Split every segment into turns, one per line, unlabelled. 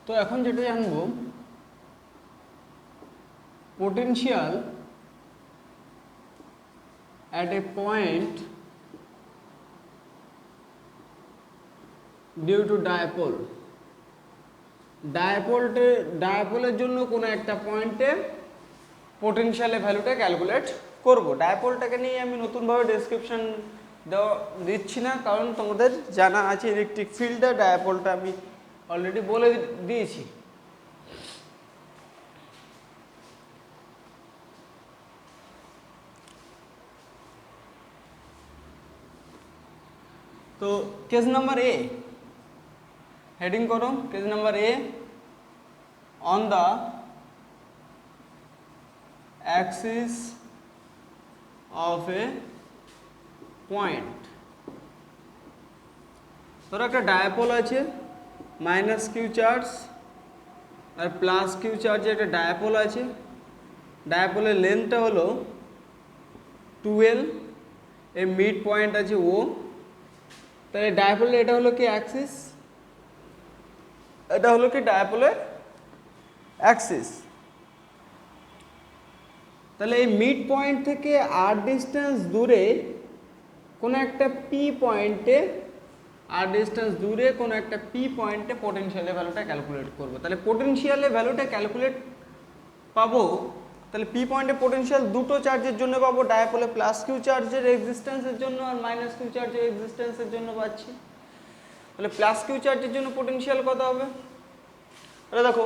তো এখন যেটা জানবো, potential at a point due to dipole, ডায়াপোলের জন্য কোনো একটা পয়েন্টে পোটেনশিয়ালের ভ্যালুটা ক্যালকুলেট করব। ডায়াপোলটাকে নিয়ে আমি নতুনভাবে ডেসক্রিপশন দিচ্ছি না, কারণ তোমাদের জানা আছে ইলেকট্রিক ফিল্ডে ডায়াপোলটা আমি অলরেডি বলে দিয়েছি। তো কেস নাম্বার এ হেডিং করো, case number A, on the Axis of A point. ধরো একটা ডায়াপোল আছে, মাইনাস কিউ চার্জ আর প্লাস কিউ চার্জে একটা ডায়াপোল আছে। ডায়াপোলের লেন্থটা হলো 12, এর মিড পয়েন্ট আছে ও। তাহলে ডায়াপোলের এটা হলো কি অ্যাক্সিস, এটা হলো কি ডায়াপোলের অ্যাক্সিস। তাহলে এই মিড পয়েন্ট থেকে আর ডিস্টেন্স দূরে কোনো একটা পি পয়েন্টে, আর ডিস্টেন্স দূরে কোনো একটা পি পয়েন্টে পোটেনশিয়ালের ভ্যালুটা ক্যালকুলেট করবো। তাহলে পোটেনশিয়ালের ভ্যালুটা ক্যালকুলেট পাবো, তাহলে পি পয়েন্টে পোটেনশিয়াল দুটো চার্জের জন্য পাবো, ডায়াপোলে প্লাস কিউ চার্জের এক্সিস্টেন্সের জন্য আর মাইনাস কিউ চার্জের এক্সিস্টেন্সের জন্য পাচ্ছি। তাহলে প্লাস কিউ চার্জের জন্য পোটেনশিয়াল কত হবে? তাহলে দেখো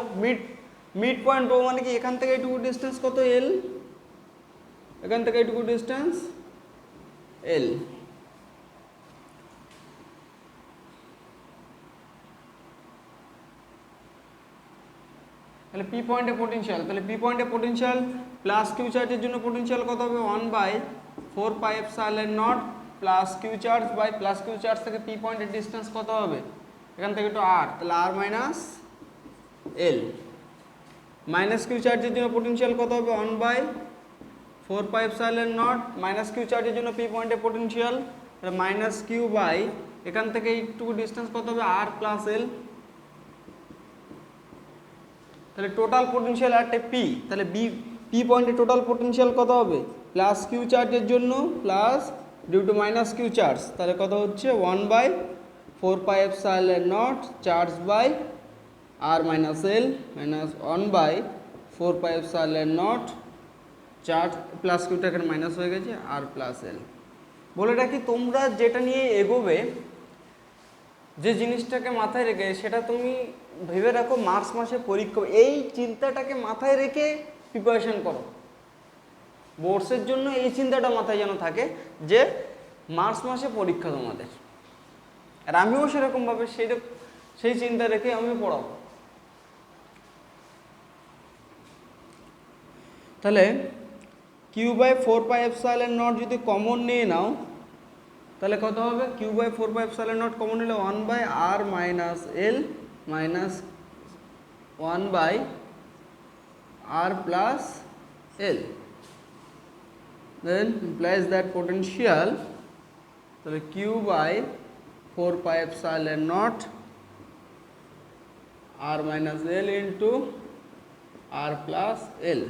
মিড পয়েন্ট ও মানে কি, এখান থেকে এইটুকু ডিস্টেন্স কত এল, এখান থেকে এইটুকু ডিস্টেন্স এল। তাহলে পি পয়েন্টে পোটেনশিয়াল, তাহলে পি পয়েন্টে পোটেনশিয়াল প্লাস কিউ চার্জের জন্য পোটেনশিয়াল কত হবে? 1/4πε0 plus Q charge by plus Q charge থেকে পি পয়েন্টের ডিস্টেন্স কত হবে? এখান থেকে একটু আর, তাহলে R minus L. Minus Q চার্জের জন্য পোটেনশিয়াল কত হবে? 1/4πε0 মাইনাস কিউ চার্জের জন্য পি পয়েন্টে পোটেনশিয়াল, তাহলে মাইনাস কিউ বাই এখান থেকে একটু ডিস্টেন্স কত হবে? R plus L. তাহলে টোটাল পোটেনশিয়াল একটা পি, তাহলে পি পয়েন্টে টোটাল পোটেনশিয়াল কত হবে? প্লাস কিউ চার্জের জন্য plus due to minus Q charge, তাহলে কত হচ্ছে? 1/4πε0 charge by R minus L minus 1/4πε0 charge, plus কিউটা এখানে মাইনাস হয়ে গেছে, আর প্লাস এল। বলে রাখি, তোমরা যেটা নিয়ে এগোবে, যে জিনিসটাকে মাথায় রেখে, সেটা তুমি ভেবে রাখো মার্চ মাসে পরীক্ষা, এই চিন্তাটাকে মাথায় রেখে প্রিপারেশন করো বোর্ডসের জন্য। এই চিন্তাটা মাথায় যেন থাকে যে মার্চ মাসে পরীক্ষা তোমাদের, আর আমিও সেরকমভাবে সেই চিন্তা রেখে আমি পড়াবো। তাহলে Q/4πε0 যদি কমন নিয়ে নাও, তাহলে কত হবে? Q/4πε0 কমন নিলে 1/r minus L minus 1/r plus L, then implies that potential, তাহলে Q/4πε0 r minus L into r plus L,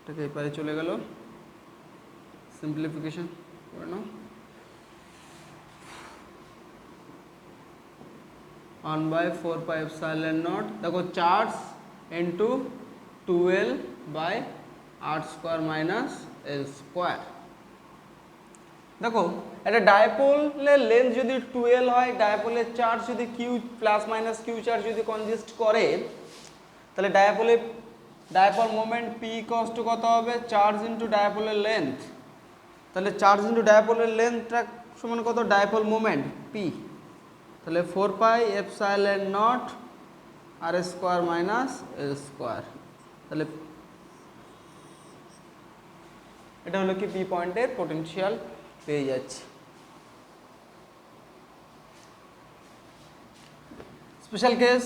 এটাকে এপারে চলে গেল, সিম্পলিফিকেশন করে নাও। 1/4πε0 দেখো charge into 12/r² minus L²। দেখো একটা ডায়াপোলের লেন্থ যদি 12 হয়, ডায়াপোলের চার্জ যদি Q plus minus Q charge যদি কনজিস্ট করে, তাহলে dipole moment P equals to কত হবে? চার্জ ইন্টু ডায়াপোলের লেন্থ। তাহলে চার্জ ইন্টু ডায়াপোলের লেন্থটা সমান কত? Dipole moment P. তাহলে 4πε0 r² মাইনাস L²। তাহলে এটা হলো কি পি পয়েন্টের পোটেনশিয়াল পেয়ে যাচ্ছে। Special case,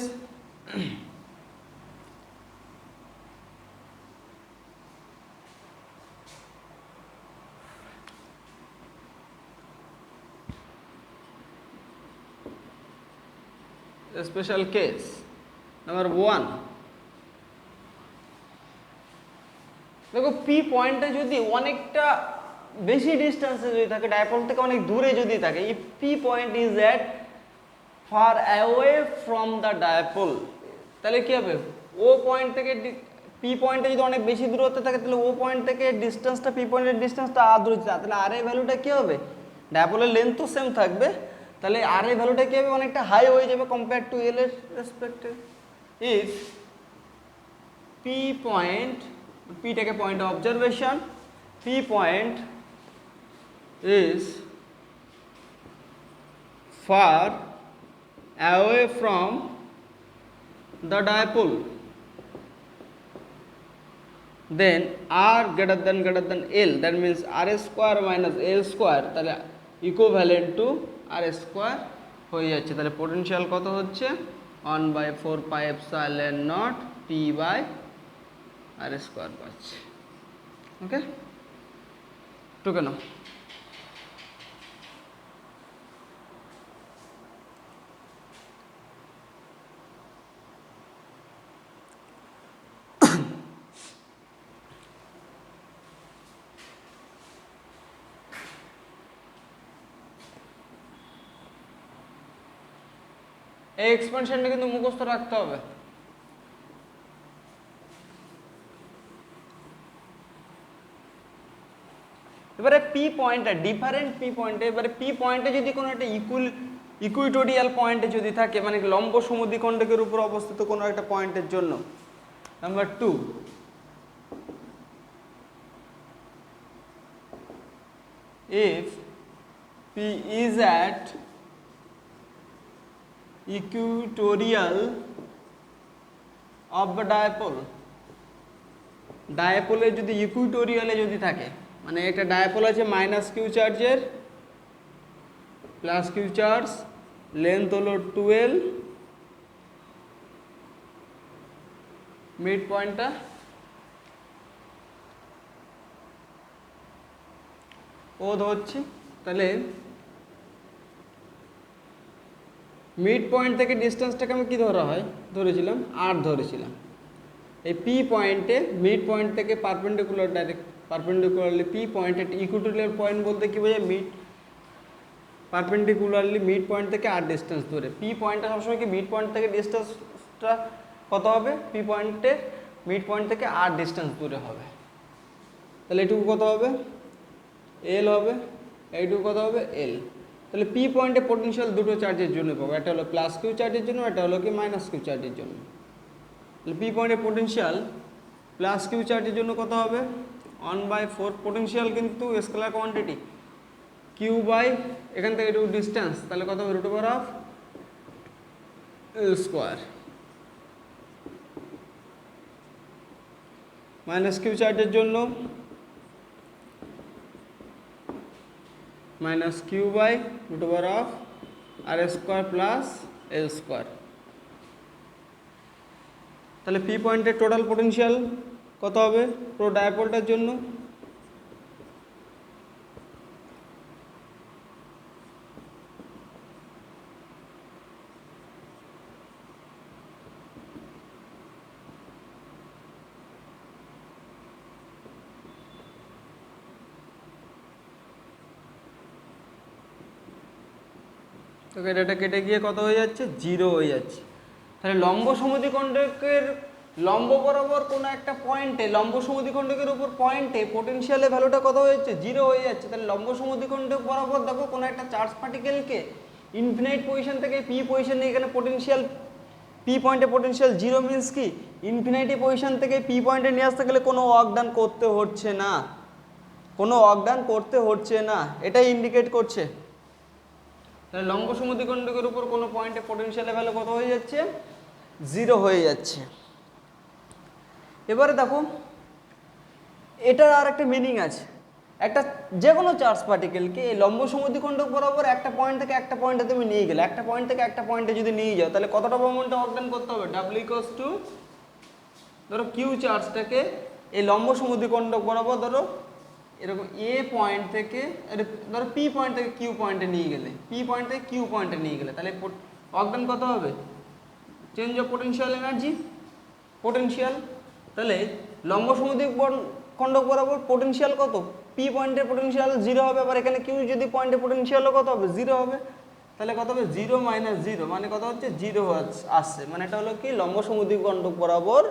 special case number 1, দেখো পি পয়েন্টটা যদি অনেকটা বেশি ডিস্টেন্সে যদি থাকে, ডাইপোল থেকে অনেক দূরে যদি থাকে, if P point is at far away from the dipole, তাহলে কি হবে, ও পয়েন্ট থেকে পি পয়েন্টে যদি অনেক বেশি দূরত্বে থাকে তাহলে ও পয়েন্ট থেকে ডিস্টেন্সটা, পি পয়েন্টের ডিস্টেন্সটা আর দূরে যায়, তাহলে আর এর ভ্যালুটা কী হবে, ডাইপোলের লেন্থ তো সেম থাকবে, তাহলে আর এর ভ্যালুটা কী হবে, অনেকটা হাই হয়ে যাবে কম্পেয়ার টু এল এর রেসপেক্টে। ইফ পি পয়েন্ট, পিটাকে point of observation, P point is far away from the dipole, then r greater than l, that means r square minus l square, তাহলে equivalent to r square হয়ে যাচ্ছে। তাহলে potential কত হচ্ছে, 1/4 pi epsilon naught p by r square পাচ্ছে। ওকে, টুকে নাও। এই এক্সপেনশনটা কিন্তু মুখস্থ রাখতে হবে। এবারে পি পয়েন্টটা ডিফারেন্ট পি পয়েন্টে, এবারে পি পয়েন্টে যদি কোনো একটা ইকুইটোরিয়াল পয়েন্টে যদি থাকে, মানে লম্ব সমদ্বিখণ্ডকের উপর অবস্থিত কোনো একটা পয়েন্টের জন্য। Number 2, if P is at equatorial of the dipole, ডায়াপোলে যদি ইকুইটোরিয়ালে যদি থাকে, মানে একটা ডায়াপোল আছে মাইনাস কিউ চার্জের, প্লাস কিউ চার্জ, লেন্থ হলো 12, মিড পয়েন্টটা ও ধরছি, তাহলে মিড পয়েন্ট থেকে ডিস্টেন্সটাকে আমি কি ধরা হয়, ধরেছিলাম আর ধরেছিলাম। এই পি পয়েন্টে মিড পয়েন্ট থেকে পারপেন্ডিকুলার, ডাইরেক্ট পারপেন্ডিকুলারলি পি পয়েন্টে ইকুইটোরিয়াল পয়েন্ট বলতে কি বোঝায়, মিড পারপেন্ডিকুলারলি মিড পয়েন্ট থেকে আর ডিস্টেন্স ধরে। পি পয়েন্টটা সবসময় কি মিড পয়েন্ট থেকে ডিস্টেন্সটা কত হবে, পি পয়েন্টের মিড পয়েন্ট থেকে আর ডিস্টেন্স দূরে হবে, তাহলে এটুকু কত হবে, এল হবে, এইটুকু কত হবে, এল। তাহলে পি পয়েন্টে পোটেনশিয়াল দুটো চার্জের জন্য পাবো, একটা হলো প্লাস কিউ চার্জের জন্য, একটা হলো কি মাইনাস কিউ চার্জের জন্য। তাহলে পি পয়েন্টে পোটেনশিয়াল প্লাস কিউ চার্জের জন্য কত হবে, 1/4, পোটেনশিয়াল কিন্তু স্কেলার কোয়ান্টিটি, কিউ বাই এখান থেকে একটু ডিস্টেন্স, তাহলে কত হবে, √(l²) মাইনাস কিউ চার্জের জন্য minus Q by √(r² plus l²। তাহলে পি পয়েন্টের টোটাল পোটেনশিয়াল কত হবে পুরো ডায়াপোলটার জন্য, তো এটা কেটে গিয়ে কত হয়ে যাচ্ছে, 0 হয়ে যাচ্ছে। তাহলে লম্ব সমদ্বিখণ্ডকের লম্ব বরাবর কোনো একটা পয়েন্টে, লম্ব সমদ্বিখণ্ডকের উপর পয়েন্টে পোটেনশিয়ালের ভ্যালুটা কত হয়ে যাচ্ছে, 0 হয়ে যাচ্ছে। তাহলে লম্ব সমদ্বিখণ্ডক বরাবর দেখো কোনো একটা চার্জ পার্টিকেলকে ইনফিনাইট পজিশন থেকে পি পজিশন নিয়ে, এখানে পোটেনশিয়াল পি পয়েন্টে পোটেনশিয়াল 0 মিনস কি, ইনফিনাইটি পজিশন থেকে পি পয়েন্টে নিয়ে আসতে গেলে কোনো ওয়ার্ক ডান করতে হচ্ছে না, কোনো ওয়ার্ক ডান করতে হচ্ছে না, এটাই ইন্ডিকেট করছে। তাহলে লম্ব সমদ্বিখণ্ডকের উপর কোনো পয়েন্টে পোটেনশিয়ালের ভ্যালু কত হয়ে যাচ্ছে, 0 হয়ে যাচ্ছে। এবারে দেখো এটার আর একটা মিনিং আছে, একটা যে কোনো চার্জ পার্টিকেলকে এই লম্ব সমদ্বিখণ্ডক বরাবর একটা পয়েন্ট থেকে একটা পয়েন্টে তুমি নিয়ে গেলে, একটা পয়েন্ট থেকে একটা পয়েন্টে যদি নিয়ে যাও, তাহলে কতটা মোমেন্টে ওয়ার্ক ডান করতে হবে, W ধরো কিউ চার্জটাকে এই লম্ব সমদ্বিখণ্ডক বরাবর ধরো এরকম এ পয়েন্ট থেকে, ধরো পি পয়েন্ট থেকে কিউ পয়েন্টে নিয়ে গেলে, পি পয়েন্ট থেকে কিউ পয়েন্টে নিয়ে গেলে, তাহলে ওয়ার্ক ডান কত হবে, change of potential energy, potential. তাহলে লম্ব সমদ্বিক খণ্ডক বরাবর পোটেনশিয়াল কত, পি পয়েন্টের পোটেনশিয়াল 0 হবে, আবার এখানে কিউ যদি পয়েন্টের পোটেনশিয়ালও কত হবে, 0 হবে। তাহলে কত হবে, 0 - 0 মানে কত হচ্ছে, 0 আসছে। মানে এটা হলো কি, লম্ব সমদ্বিক খণ্ডক বরাবর,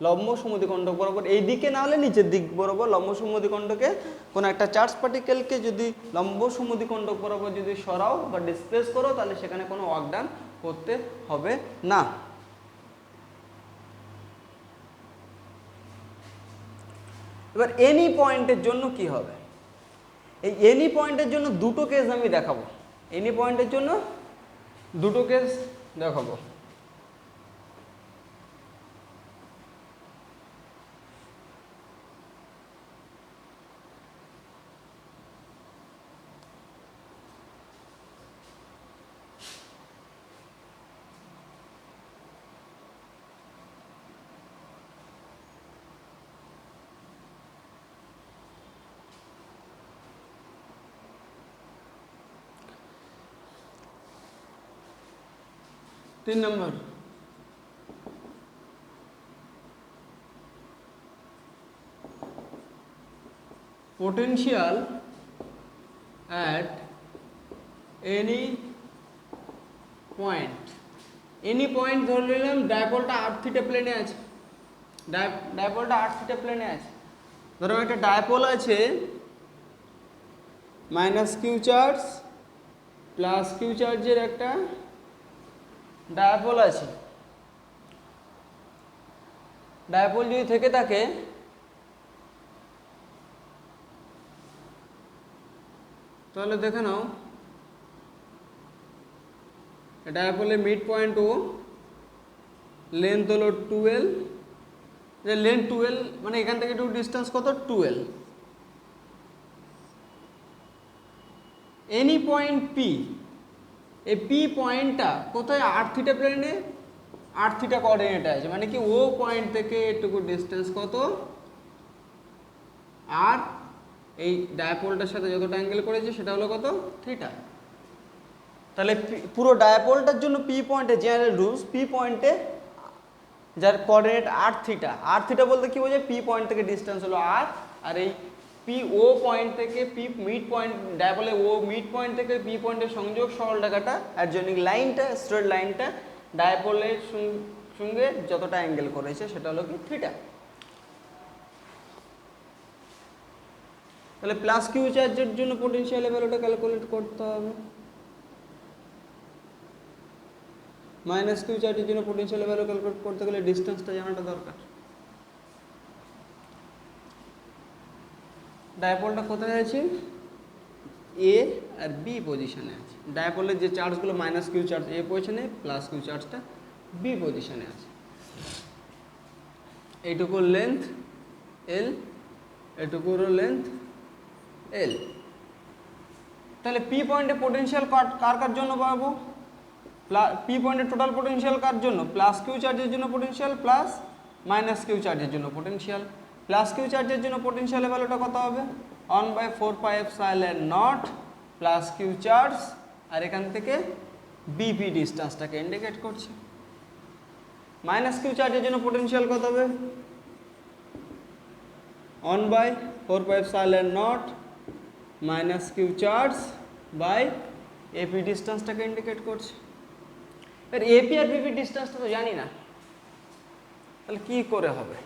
লম্ব সমদ্বিক খণ্ডক বরাবর এই দিকে না হলে নিচের দিক বরাবর লম্ব সমদ্বিক খণ্ডকে কোনো একটা চার্জ পার্টিকেলকে যদি লম্ব সমদ্বিক খণ্ডক বরাবর যদি সরাও বা ডিসপ্লেস করো, তাহলে সেখানে কোনো ওয়ার্ক ডান করতে হবে না। এবার এনি পয়েন্টের জন্য কি হবে, এই এনি পয়েন্টের জন্য দুটো কেস আমি দেখাবো, এনি পয়েন্টের জন্য দুটো কেস দেখাবো। তিন নম্বর, potential at any point, any point ধরে নিলাম ডায়াপোলটা r থিটা প্লেনে আছে, ডায়াপোলটা r থিটা প্লেনে আছে। ধরো একটা ডায়াপোল আছে minus Q charge plus Q চার্জের একটা ডায়াপোল আছে। ডায়াপোল যদি থেকে থাকে তাহলে দেখে নাও, ডায়াপোলের মিড পয়েন্ট ও, লেন্থ হলো 12, যে লেন্থ 12 মানে এখান থেকে একটু ডিস্টেন্স কত, 12। এনি পয়েন্ট পি, এই পি পয়েন্টটা কোথায়, আর থিটা প্লেনে, আর থিটা কোঅর্ডিনেটে আছে, মানে কি ও পয়েন্ট থেকে এটুকু ডিস্টেন্স কত, আর এই ডায়াপোলটার সাথে যতটা অ্যাঙ্গেল করেছে সেটা হলো কত, থিটা। তাহলে পুরো ডায়াপোলটার জন্য পি পয়েন্টে জেনারেল রুলস, পি পয়েন্টে যার কোঅর্ডিনেট আর থিটা, আর থিটা বলতে কি বোঝায়, পি পয়েন্ট থেকে ডিস্টেন্স হলো আর, আর এই পি ও পয়েন্ট থেকে পি মিড পয়েন্ট, ডায়াপোলে ও মিড পয়েন্ট থেকে পি পয়েন্টের সংযোগ সরলরেখাটা, অ্যাডজয়েনিং লাইনটা, স্ট্রেট লাইনটা ডায়াপোলের সঙ্গে যতটা অ্যাঙ্গেল করেছে সেটা হলো কি, থিটা। তাহলে প্লাস কিউ চার্জের জন্য পোটেনশিয়াল ভ্যালুটা ক্যালকুলেট করতে হবে, মাইনাস কিউ চার্জের জন্য পোটেনশিয়াল ভ্যালু ক্যালকুলেট করতে গেলে ডিস্টেন্সটা জানাটা দরকার। ডায়াপোলটা কোথায় আছে, এ আর বি পজিশনে আছে। ডায়াপোলের যে চার্জগুলো মাইনাস কিউ চার্জ এ পজিশনে, প্লাস কিউ চার্জটা বি পজিশনে আছে। এইটুকুর লেন্থ এল, এটুকুরও লেন্থ এল। তাহলে পি পয়েন্টে পোটেনশিয়াল কার কার জন্য পাবো, পি পয়েন্টের টোটাল পোটেনশিয়াল কার জন্য, প্লাস কিউ চার্জের জন্য পোটেনশিয়াল প্লাস মাইনাস কিউ চার্জের জন্য পোটেনশিয়াল। প্লাস কিউ চার্জের জন্য পোটেনশিয়ালের ভ্যালুটা কত হবে, 1/4πε0 প্লাস কিউ চার্জ, আর এখান থেকে বিপি ডিস্টেন্সটাকে ইন্ডিকেট করছে। মাইনাস কিউ চার্জের জন্য পোটেনশিয়াল কত হবে, 1/4πε0 minus Q charge by AP ডিস্টেন্সটাকে ইন্ডিকেট করছে। এর এপি আর বিপি ডিস্টেন্সটা তো জানি না, তাহলে কি করে হবে,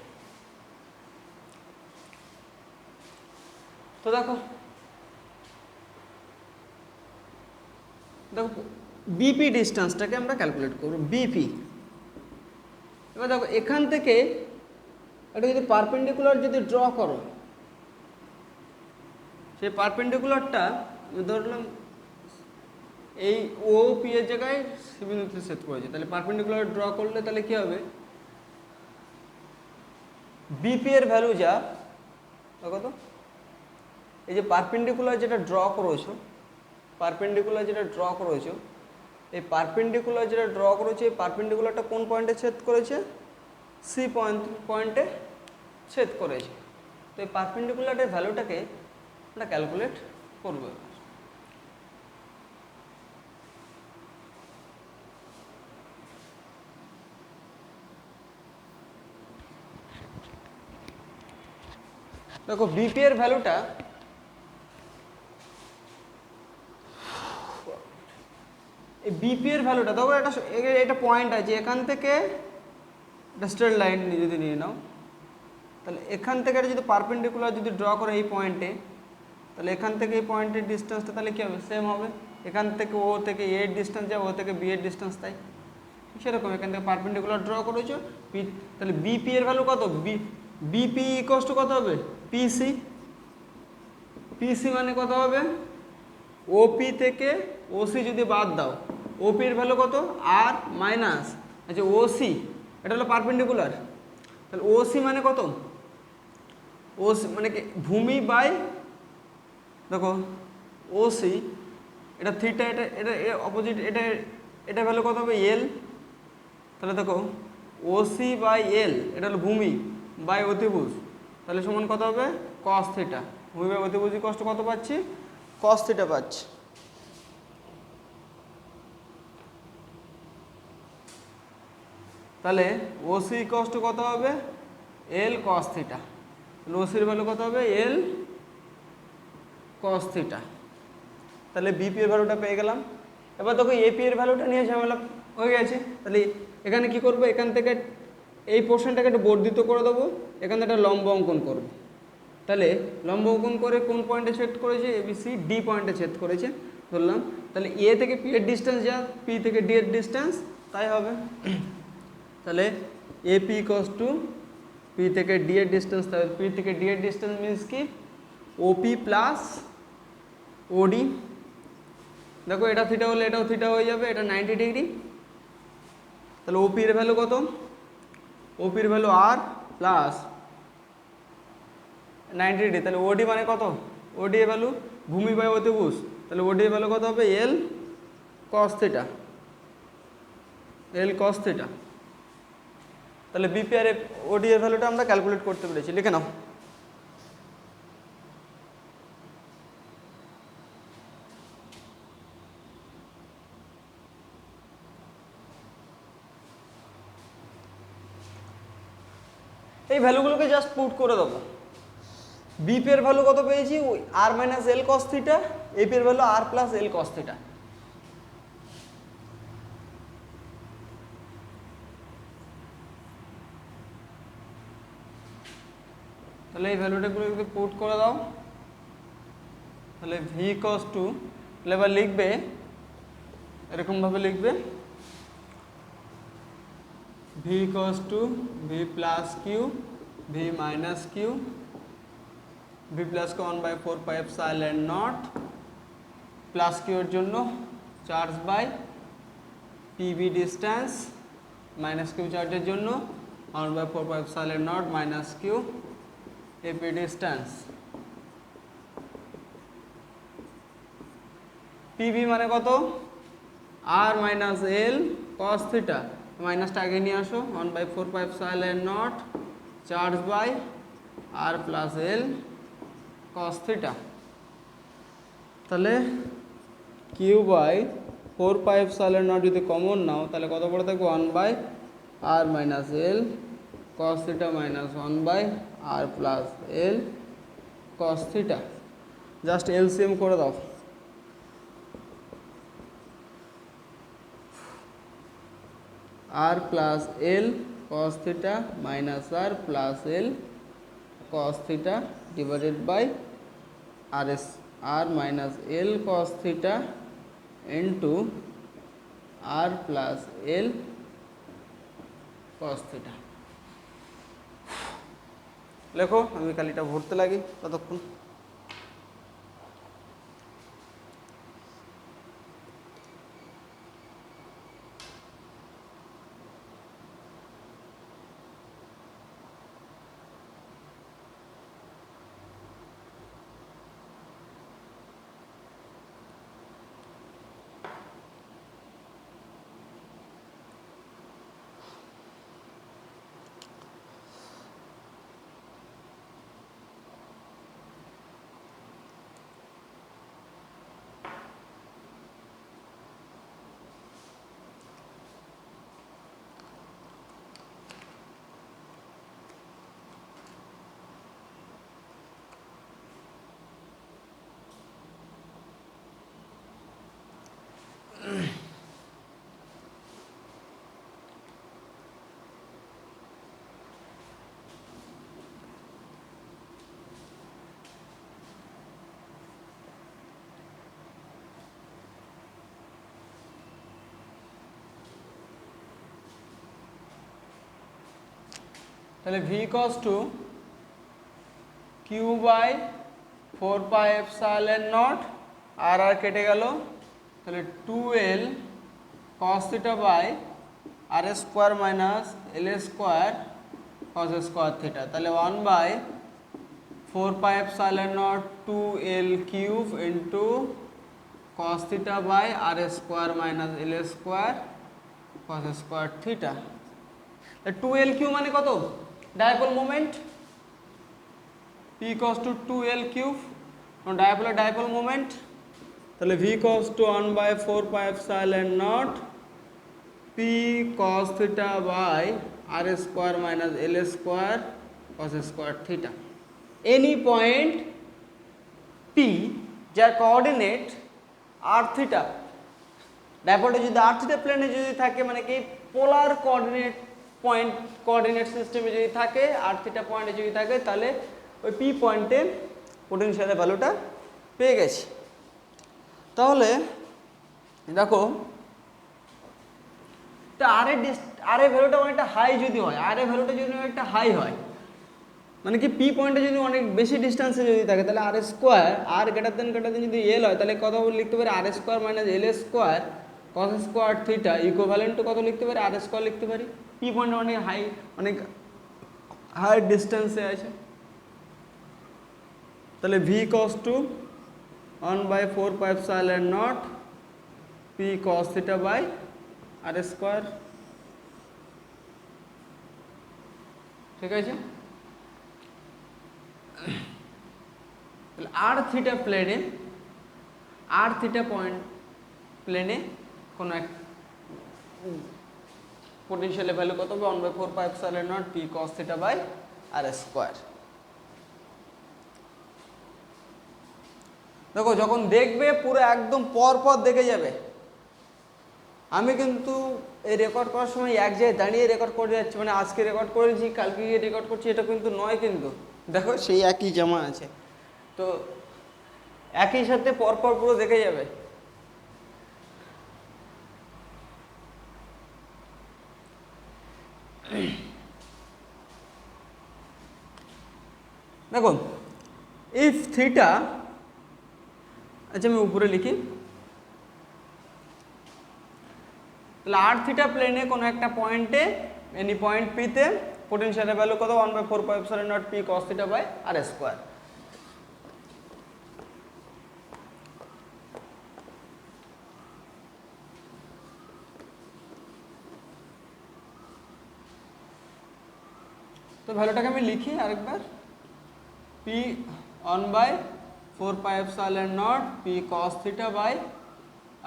তো দেখো দেখো বিপি ডিস্টেন্সটাকে আমরা ক্যালকুলেট করব, বিপি। এবার দেখো এখান থেকে এটা যদি পারপেন্ডিকুলার যদি ড্র করো, সেই পারপেন্ডিকুলারটা ধরলাম এই ও পি এর জায়গায় সি বিন্দুতে সেট করেছে, তাহলে পারপেন্ডিকুলার ড্র করলে তাহলে কি হবে, বিপি এর ভ্যালু যা দেখো তো, এই যে পারপেন্ডিকুলার যেটা ড্র করেছো, পারপেন্ডিকুলার যেটা ড্র করেছো, এই পারপেন্ডিকুলার যেটা ড্র করেছে, এই পারপেন্ডিকুলারটা কোন পয়েন্টে ছেদ করেছে, সি পয়েন্টে ছেদ করেছে। তো এই পারপেন্ডিকুলারের ভ্যালুটাকে আমরা ক্যালকুলেট করবো। দেখো বিপি এর ভ্যালুটা এই বিপি এর ভ্যালুটা দেখো এটা পয়েন্ট আছে এখান থেকে একটা স্ট্রেট লাইন যদি নিয়ে নাও তাহলে এখান থেকে এটা যদি পারপেন্ডিকুলার যদি ড্র করে এই পয়েন্টে তাহলে এখান থেকে এই পয়েন্টের ডিস্টেন্সটা তাহলে কী হবে সেম হবে এখান থেকে ও থেকে এ এর ডিস্টেন্স যাবে ও থেকে বি এর ডিস্টেন্স তাই সেরকম এখান থেকে পারপেন্ডিকুলার ড্র করেছো পি তাহলে বিপি এর ভ্যালু কত বিপি ইকুয়ালস টু কত হবে পিসি পিসি মানে কত হবে ওপি থেকে ওসি যদি বাদ দাও ওপি এর ভ্যালু কত আর মাইনাস আচ্ছা ওসি এটা হলো পারপেন্ডিকুলার তাহলে ওসি মানে কত ওসি মানে কি ভূমি বাই দেখো ওসি এটা থিটা এটা এটা অপোজিট এটা এটা ভ্যালু কত হবে এল তাহলে দেখো ওসি বাই এল এটা হলো ভূমি বাই অতিভুজ তাহলে সমান কত হবে কস থিটা ভূমি বাই অতিভুজ কষ্ট কত পাচ্ছি কস থিটা পাচ্ছি তাহলে ওসি কষ্ট কত হবে এল কস থিটা তাহলে ওসির ভ্যালু কত হবে এল কস থিটা তাহলে বিপি এর ভ্যালুটা পেয়ে গেলাম এবার দেখো এপি এর ভ্যালুটা নিয়ে ঝামেলা হয়ে গেছে তাহলে এখানে কি করব এখান থেকে এই পোর্শনটাকে একটু বর্ধিত করে দেবো এখানে একটা লম্ব অঙ্কন করব তাহলে লম্ব অঙ্কন করে কোন পয়েন্টে ছেদ করেছে এবিসি ডি পয়েন্টে ছেদ করেছে ধরলাম তাহলে এ থেকে পি এর ডিস্টেন্স যা পি থেকে ডি এর ডিস্টেন্স তাই হবে তাহলে এপি ইকুয়ালস টু পি থেকে ডি এর ডিস্টেন্স তাহলে পি থেকে ডি এর ডিস্টেন্স মিনস কি ওপি প্লাস ওডি দেখো এটা থিটা হলে এটাও থিটা হয়ে যাবে এটা 90 ডিগ্রি তাহলে ওপি এর ভ্যালু কত ওপি এর ভ্যালু আর প্লাস 90 ডিগ্রি তাহলে ওডি মানে কত ওডি এর ভ্যালু ভূমি বাই অতিভুজ তাহলে ওডি এর ভ্যালু কত হবে L cos theta L cos theta তাহলে বিপি আর ওডি এর ভ্যালুটা আমরা ক্যালকুলেট করতে পেরেছি লিখে নাও এই ভ্যালুগুলোকে জাস্ট পুট করে দেবো বিপি এর ভ্যালু কত পেয়েছি আর minus L cos theta AP এর ভ্যালু আর প্লাস এল কস থিটা তাহলে এই ভ্যালুটাগুলো যদি পুট করে দাও তাহলে ভি কস টু তাহলে এবার লিখবে এরকমভাবে লিখবে V cos to V plus Q V minus Q V plus K 1/4 pi epsilon naught plus Q এর জন্য charge by PB distance minus Q চার্জের জন্য 1/4 pi epsilon naught minus Q AP distance PB মানে কত আর minus L cos theta মাইনাসটা আগে নিয়ে আসো 1/4 pi epsilon naught charge by R plus L cos theta তাহলে Q by 4 pi epsilon naught যদি কমন নাও তাহলে কত পড়ে থাকবে 1/r minus L cos theta minus 1/r plus L cos theta just LCM করে দাও r plus L cos theta minus r plus L cos theta divided by rs r minus L cos theta into r plus L cos theta লেখো আমি কালিটা ভরতে লাগি ততক্ষণ তাহলে v cos to q by 4 pi epsilon naught R R কেটে গেল, তাহলে 2l cos theta by R square minus L square cos square theta, তাহলে 1 by 4 pi epsilon naught 2l cube into cos theta by R square minus L square cos square theta. 2l Q মানে কত? Dipole moment p cos to 2l cube, ডায়াপোলের dipole moment, তাহলে v cos to 1 by 4 pi epsilon naught p cos theta by R square minus L square cos square theta. Any point p যার coordinate r theta, ডায়াপোলটা যদি r theta প্লেনে যদি থাকে মানে কি পোলার কোঅর্ডিনেট পয়েন্ট কোঅর্ডিনেট সিস্টেমে যদি থাকে আর থিটা পয়েন্টে যদি থাকে, তাহলে ওই পি পয়েন্টে পোটেনশিয়ালের ভ্যালুটা পেয়ে গেছি। তাহলে দেখো তা আর এর ভ্যালুটা অনেকটা হাই যদি হয়, আর এর ভ্যালুটা যদি অনেকটা হাই হয় মানে কি পি পয়েন্টে যদি অনেক বেশি ডিস্টেন্সে যদি থাকে, তাহলে আর স্কোয়ার আর গ্রেটার দেন যদি এল হয়, তাহলে কত লিখতে পারি R square minus L square cos square theta equivalent to কত লিখতে পারি আর স্কোয়ার লিখতে পারি। পি পয়েন্টে অনেক হাই ডিস্টেন্সে আছে, তাহলে v cos to 1 by 4 pi epsilon naught p cos theta by R square, ঠিক আছে। তাহলে আর থিটা প্লেনে আর থিটা পয়েন্ট প্লেনে কোনো এক পোটেনশিয়ালের ভ্যালু কত হবে 1 by 4 pi epsilon naught p cos theta by R square. দেখো যখন দেখবে পুরো একদম পর দেখে যাবে। আমি কিন্তু এই রেকর্ড করার সময় এক জায়গায় দাঁড়িয়ে রেকর্ড করে যাচ্ছি, মানে আজকে রেকর্ড করেছি কালকে গিয়ে রেকর্ড করছি, এটা কিন্তু নয়, কিন্তু দেখো সেই একই জামা আছে, তো একই সাথে পরপর পুরো দেখে যাবে। দেখো ইফ থিটা, আচ্ছা আমি উপরে লিখি, তাহলে আর থিটা প্লেনে কোনো একটা পয়েন্টে এনি পয়েন্ট পিতে পোটেনশিয়ালের ভ্যালু কত 1 by 4 pi epsilon naught p cos theta by R square. তো ভ্যালুটাকে আমি লিখি আরেকবার, p 1 by 4 pi epsilon naught p cos theta by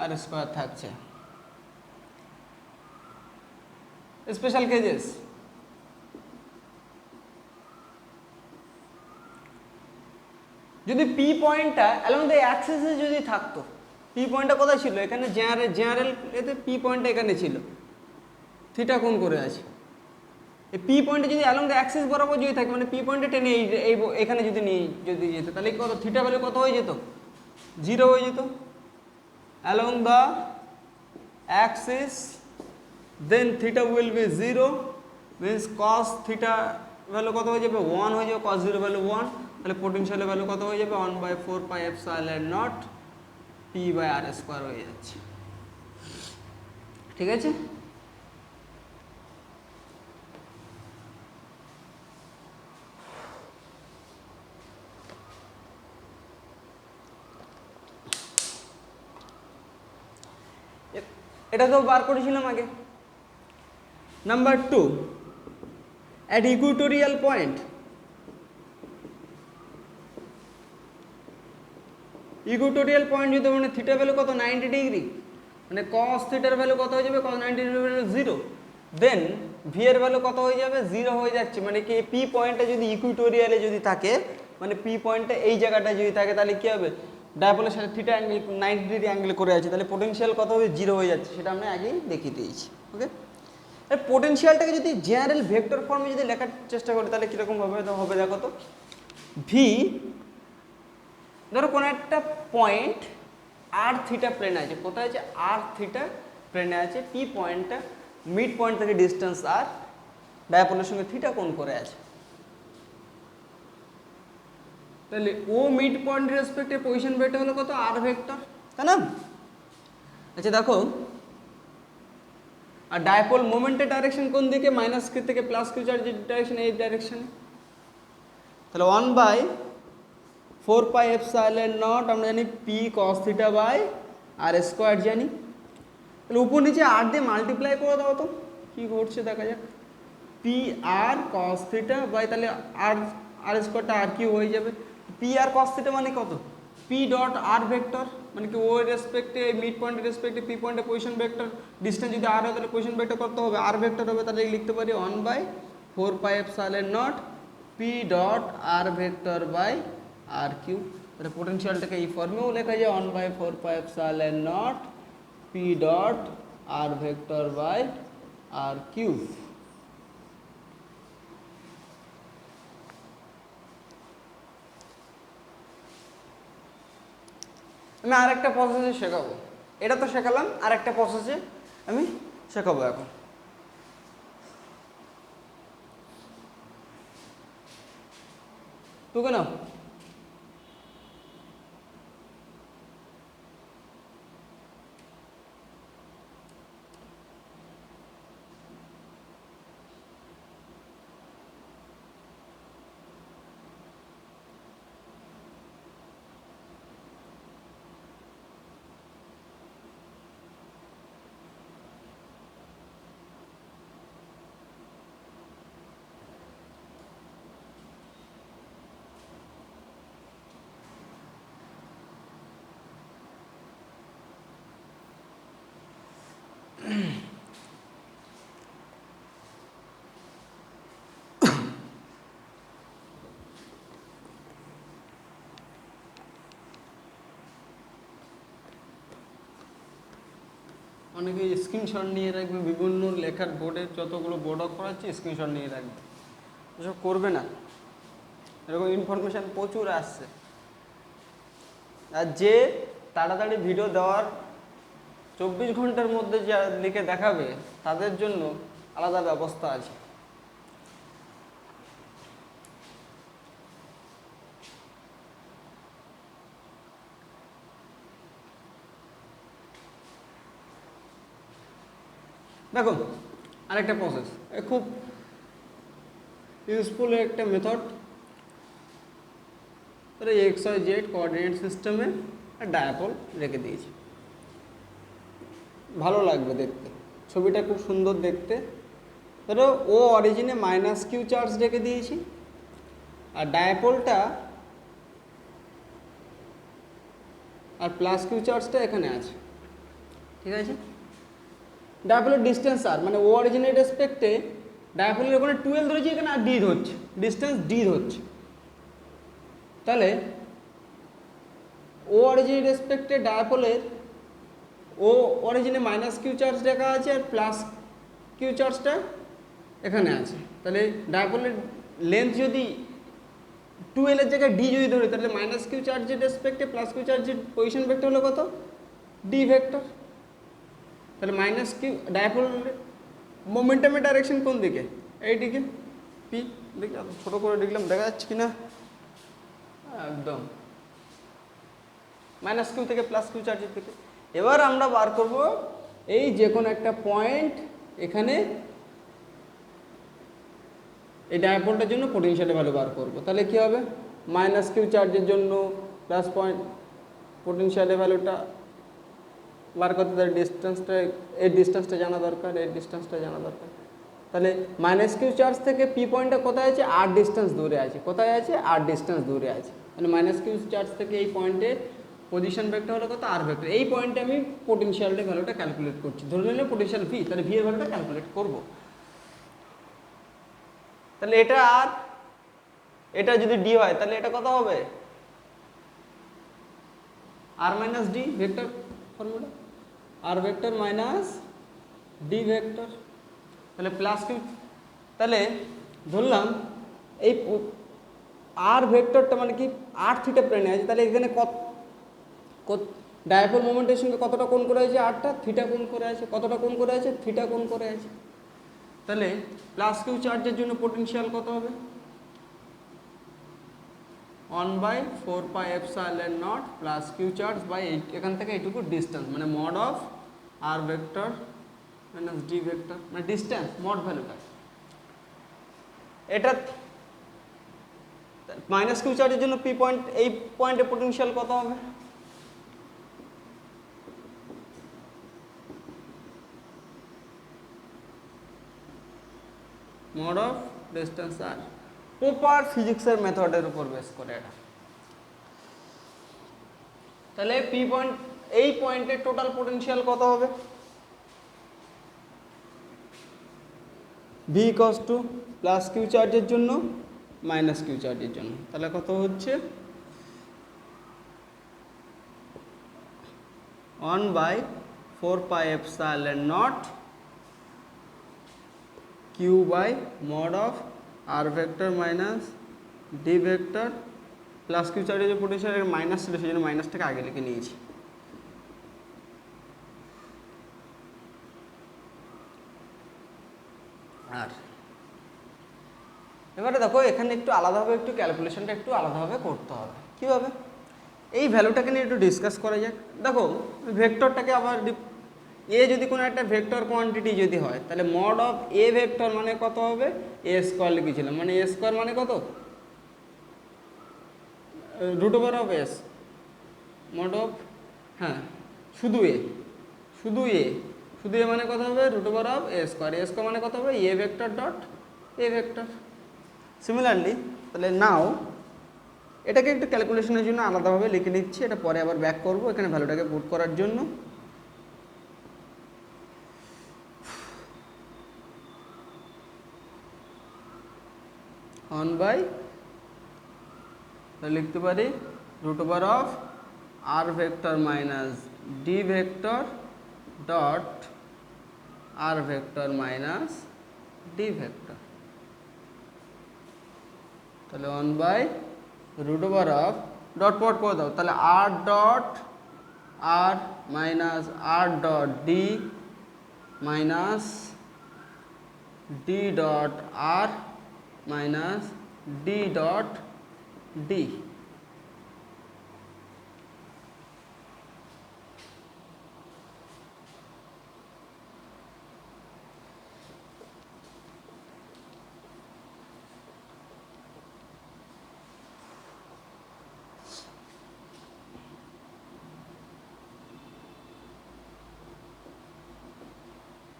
R square থাকছে। স্পেশাল কেজেস, যদি পি পয়েন্টটা অ্যালং দ্য অ্যাক্সিসে যদি থাকতো, পি পয়েন্টটা কোথায় ছিল? এখানে জেনারেল এতে পি পয়েন্টটা এখানে ছিল, থিটা কোণ করে আছে। এই পি পয়েন্টে যদি অ্যালং দ্য অ্যাক্সিস বরাবর যদি থাকে মানে পি পয়েন্টে টেনে এখানে যদি নিয়ে যদি যেত, তাহলে কত থিটা ভ্যালু কত হয়ে যেত? 0 হয়ে যেত along the axis, then theta will be 0 means cos theta value কত হয়ে যাবে? 1 হয়ে যাবে, cos 0 ভ্যালু 1, তাহলে পোটেনশিয়ালের ভ্যালু কত হয়ে যাবে? 1 by 4 pi epsilon naught p by R square হয়ে যাচ্ছে, ঠিক আছে। এটা তো বার করেছিলাম আগে। Number 2, at equatorial point, equatorial point যদি মানে থিটা ভ্যালু কত 90 ডিগ্রি, মানে cos থিটার ভ্যালু কত হয়ে যাবে? cos 90 ডিগ্রি 0, দেন ভি এর ভ্যালু কত হয়ে যাবে? 0 হয়ে যাচ্ছে, মানে কি পি পয়েন্টটা যদি ইকুইটোরিয়ালে যদি থাকে মানে পি পয়েন্টটা এই জায়গাটা যদি থাকে তাহলে কি হবে? ডায়াপোলের সাথে থিটা অ্যাঙ্গেল 90 ডিগ্রি অ্যাঙ্গেল করে আছে, তাহলে পোটেনশিয়াল কত হবে, 0 হয়ে যাচ্ছে, সেটা আমরা আগেই দেখিয়ে দিয়েছি। ওকে, এর পোটেনশিয়ালটাকে যদি জেনারেল ভেক্টর ফর্মে যদি লেখার চেষ্টা করি তাহলে কীরকম হবে দেখো তো। ভি, ধরো কোনো একটা পয়েন্ট আর থিটা প্লেনে আছে, কোথায় আছে, আর থিটা প্লেনে আছে, পি পয়েন্টটা মিড পয়েন্ট থেকে ডিস্টেন্স আর, ডায়াপোলের সঙ্গে থিটা কোণ করে আছে, তাহলে ও মিড পয়েন্ট রেসপেক্টে পজিশন ভেক্টর হলো কত, আর ভেক্টর, তাই না? আচ্ছা দেখো, আর ডায়াপোল মোমেন্টের ডাইরেকশন কোন দিকে, মাইনাস কিউ থেকে প্লাস কিউ চার্জের ডাইরেকশন, এই ডাইরেকশনে, তাহলে 1/4 পাই এপসাইলন নট আমরা জানি P cos theta by R square জানি, তাহলে উপর নিচে আর দিয়ে মাল্টিপ্লাই করে দাও তো কী ঘটছে দেখা যাক। P R cos theta by, তাহলে আর আর স্কোয়ারটা আর কিউ হয়ে যাবে, পি আর কস থিটা মানে কত, পি ডট আর ভেক্টর, মানে কি ও রেসপেক্টে মিড পয়েন্টের রেসপেক্টে পি পয়েন্টে পজিশন ভেক্টর, ডিস্টেন্স যদি আর হয় তাহলে পজিশন ভেক্টর কত হবে, আর ভেক্টর হবে, তাহলে লিখতে পারি 1/4 pi epsilon naught P dot R vector by R cube, তাহলে পোটেনশিয়ালটাকে এই ফর্মেও লেখা যায় 1/4 pi epsilon naught P dot R vector by R cube. আমি আরেকটা প্রসেসে শেখাবো, এটা তো শেখালাম, আরেকটা প্রসেসে আমি শেখাবো এখন। টুকে নাও, অনেকে স্ক্রিনশট নিয়ে রাখবে, বিভিন্ন লেখার বোর্ডে যতগুলো বোর্ড অফ করাচ্ছে স্ক্রিনশট নিয়ে রাখবে, এসব করবে না, এরকম ইনফরমেশান প্রচুর আসছে, আর যে তাড়াতাড়ি ভিডিও দেওয়ার 24 ঘন্টার মধ্যে যা লিখে দেখাবে তাদের জন্য আলাদা ব্যবস্থা আছে। দেখো আরেকটা প্রসেস, খুব ইউজফুল একটা method, X Y Z coordinate সিস্টেমে ডায়াপোল রেখে দিয়েছি, ভালো লাগবে দেখতে, ছবিটা খুব সুন্দর দেখতে। ধরো ও অরিজিনে মাইনাস কিউ চার্জ রেখে দিয়েছি, আর ডায়াপোলটা আর প্লাস কিউ চার্জটা এখানে আছে, ঠিক আছে? ডায়াপোলের ডিস্টেন্স আর, মানে ও অরিজিনের রেসপেক্টে ডায়াপোলের ওখানে 12 ধরেছি, এখানে আর ডি ধরছে, ডিস্টেন্স ডি ধরছে, তাহলে ও অরিজিনের রেসপেক্টে ডায়াপোলের ও অরিজিনে মাইনাস কিউ চার্জ রেখা আছে আর প্লাস কিউ চার্জটা এখানে আছে, তাহলে ডায়াপোলের লেন্থ যদি 12 এর জায়গায় ডি যদি ধরে, তাহলে মাইনাস কিউ চার্জের রেসপেক্টে প্লাস কিউ চার্জের পজিশন ভেক্টর হলো কত, ডি ভেক্টর, তাহলে মাইনাস কিউ ডায়াপোলের মোমেন্টামের ডাইরেকশন কোন দিকে, এইদিকে, পি, দেখি ছোটো করে লিখলাম দেখা যাচ্ছে কিনা, একদম মাইনাস কিউ থেকে প্লাস কিউ চার্জের দিকে। এবার আমরা বার করব এই যে কোনো একটা পয়েন্ট এখানে এই ডায়াপোলটার জন্য পোটেনশিয়ালের ভ্যালু বার করব, তাহলে কি হবে, মাইনাস কিউ চার্জের জন্য প্লাস পয়েন্ট পোটেনশিয়ালের ভ্যালুটা বার করতে, তার ডিস্টেন্সটা, এর ডিস্টেন্সটা জানা দরকার, এর ডিস্টেন্সটা জানা দরকার, তাহলে মাইনাস কিউ চার্জ থেকে পি পয়েন্টটা কোথায় আছে, আর ডিস্টেন্স দূরে আছে, কোথায় আছে, আর ডিস্টেন্স দূরে আছে, তাহলে মাইনাস কিউ চার্জ থেকে এই পয়েন্টে পজিশন ভেক্টর হলো কত, আর ভেক্টর, এই পয়েন্টে আমি পোটেনশিয়ালের ভ্যালুটা ক্যালকুলেট করছি, ধরে নিলে পোটেনশিয়াল ভি, তাহলে ভি এর ভ্যালুটা ক্যালকুলেট করব, তাহলে এটা আর এটা যদি ডি হয় তাহলে এটা কত হবে, আর মাইনাস ডি ভেক্টর ফর্মুলা, আর ভেক্টর মাইনাস ডি ভেক্টর, তাহলে প্লাস কিউ, তাহলে ধরলাম এই আর ভেক্টরটা মানে কি আর থিটা প্লেনে আছে, তাহলে এখানে কত ডায়াপোল মোমেন্টের সঙ্গে কতটা কোণ করে আছে, আরটা থিটা কোণ করে আছে, কতটা কোণ করে আছে, থিটা কোণ করে আছে। তাহলে প্লাস কিউ চার্জের জন্য পোটেনশিয়াল কত হবে, 1/4πε0 প্লাস কিউ চার্জ বাই এখান থেকে এইটুকু ডিস্টেন্স, মানে mod of R vector minus D vector, মানে ডিস্টেন্স মড ভ্যালুটা। এটা মাইনাস কিউ চার্জের জন্য পি পয়েন্ট, এই পয়েন্টে পোটেনশিয়াল কত হবে, mod of distance R, proper ফিজিক্সের মেথডের উপর বেস করে এটা। তাহলে পি পয়েন্ট, এই পয়েন্টে টোটাল পোটেনশিয়াল কত হবে, V equals to plus Q চার্জের জন্য মাইনাস কিউ চার্জের জন্য, তাহলে কত হচ্ছে 1/4πε0 Q by mod of R vector minus D vector plus Q চার্জের যে পোটেনশিয়াল মাইনাস ছিল সেই জন্য মাইনাসটাকে আগে লিখে নিয়েছি। আর এবারে দেখো এখানে একটু আলাদাভাবে একটু ক্যালকুলেশনটা একটু আলাদাভাবে করতে হবে। কীভাবে, এই ভ্যালুটাকে নিয়ে একটু ডিসকাস করা যাক। দেখো ভেক্টরটাকে আবার এ যদি কোনো একটা ভেক্টর কোয়ান্টিটি যদি হয়, তাহলে মড অফ এ ভেক্টর মানে কত হবে, এ স্কোয়ার লিখেছিলাম, মানে এ স্কোয়ার মানে কত, root over of S, mod of, হ্যাঁ শুধু এ, শুধু এ, শুধু এ মানে কত হবে, root over of A square, A square মানে কত হবে, A vector dot A vector. Similarly তাহলে নাও এটাকে একটু ক্যালকুলেশনের জন্য আলাদাভাবে লিখে নিচ্ছি, এটা পরে আবার ব্যাক করব এখানে ভ্যালুটাকে পুট করার জন্য। অন বাই লিখতে পারি root over of R vector minus D vector dot R vector minus D vector, তাহলে 1/√of ডট পট করে দাও, তাহলে R dot R minus R dot D minus D dot R minus D dot D.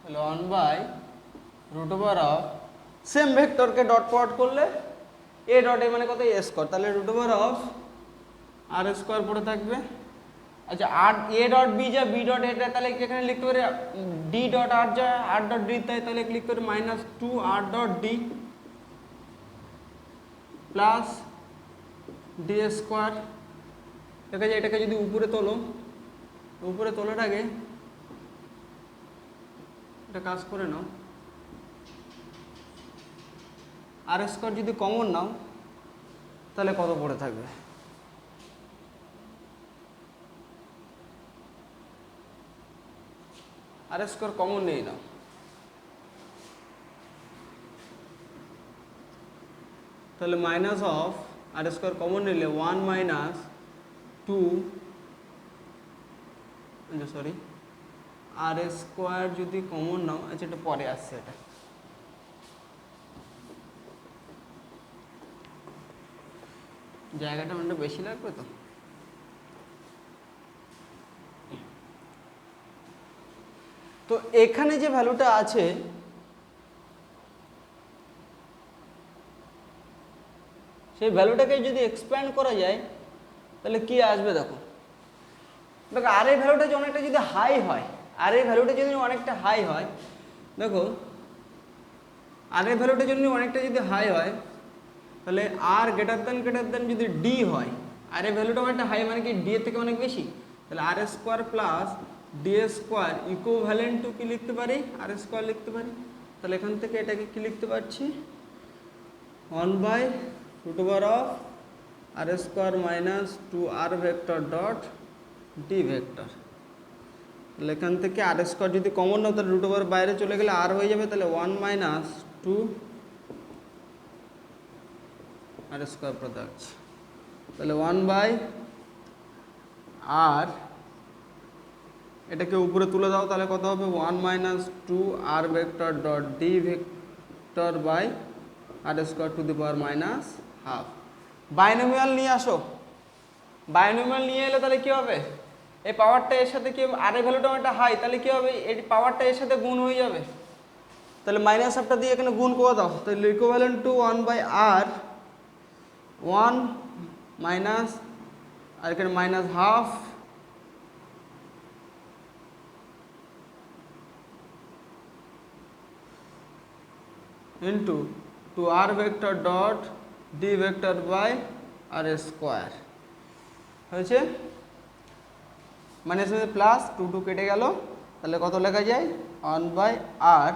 তাহলে 1/√of same ভেক্টরকে dot product করলে A dot A মানে কত, এ স্কোয়ার, তাহলে √of আর স্কোয়ার পড়ে থাকবে। আচ্ছা আর এ ডট বি যা বি ডট এটা, তাহলে এখানে লিখতে পারি ডি ডট আর যা আর ডট ডি, তাহলে লিখতে পারি -2 R dot D plus D square. ঠিক আছে, এটাকে যদি উপরে তোলো, উপরে তোলার আগে এটা কাজ করে নাও, আর স্কোয়ার যদি কমন নাও তাহলে কত পড়ে থাকবে, আর স্কোয়ার কমন নেই নাও, তাহলে minus of R square common নিলে 1 - 2 সরি আর স্কোয়ার যদি কমন নাও, আচ্ছা এটা পরে আসছে, এটা জায়গাটা অনেকটা বেশি লাগবে। তো এখানে যে ভ্যালুটা আছে সেই ভ্যালুটাকে যদি এক্সপ্যান্ড করা যায় তাহলে কি আসবে, দেখো দেখো আর এই ভ্যালুটা যদি অনেকটা যদি হাই হয়, আর এই ভ্যালুটা যদি অনেকটা হাই হয়, দেখো আর এই ভ্যালুটা যদি অনেকটা যদি হাই হয় তাহলে আর গ্রেটার দেন যদি ডি হয়, আর এই ভ্যালুটা অনেকটা হাই মানে কি ডি এর থেকে অনেক বেশি, তাহলে R square plus D square equivalent to কি লিখতে পারি, আর স্কোয়ার লিখতে পারি। তাহলে এখান থেকে এটাকে কি লিখতে পারছি, 1/√অফ R square minus 2r vector dot D vector. তাহলে এখান থেকে আর স্কোয়ার যদি কমন নাও তাহলে √ওভার বাইরে চলে গেলে আর হয়ে যাবে, তাহলে 1 - 2 আর স্কোয়ার প্রোডাক্ট। তাহলে 1/r, এটাকে উপরে তুলে দাও, তাহলে কত হবে 1 - 2r vector dot D vector by R square to the power -12। Binomial নিয়ে আসো, বাইনোমিয়াল নিয়ে এলে তাহলে কী হবে, এই পাওয়ারটা এর সাথে কি আর এর ভ্যালুটা একটা হাই, তাহলে কী হবে এই পাওয়ারটা এর সাথে গুণ হয়ে যাবে। তাহলে মাইনাস হাফটা দিয়ে এখানে গুণ করে দাও, তাহলে equivalent to 1/r 1 minus R এখানে -12 into 2r vector dot D vector by R square হয়েছে। মানে প্লাস 2 কেটে গেল, তাহলে কত লেখা যায় 1/r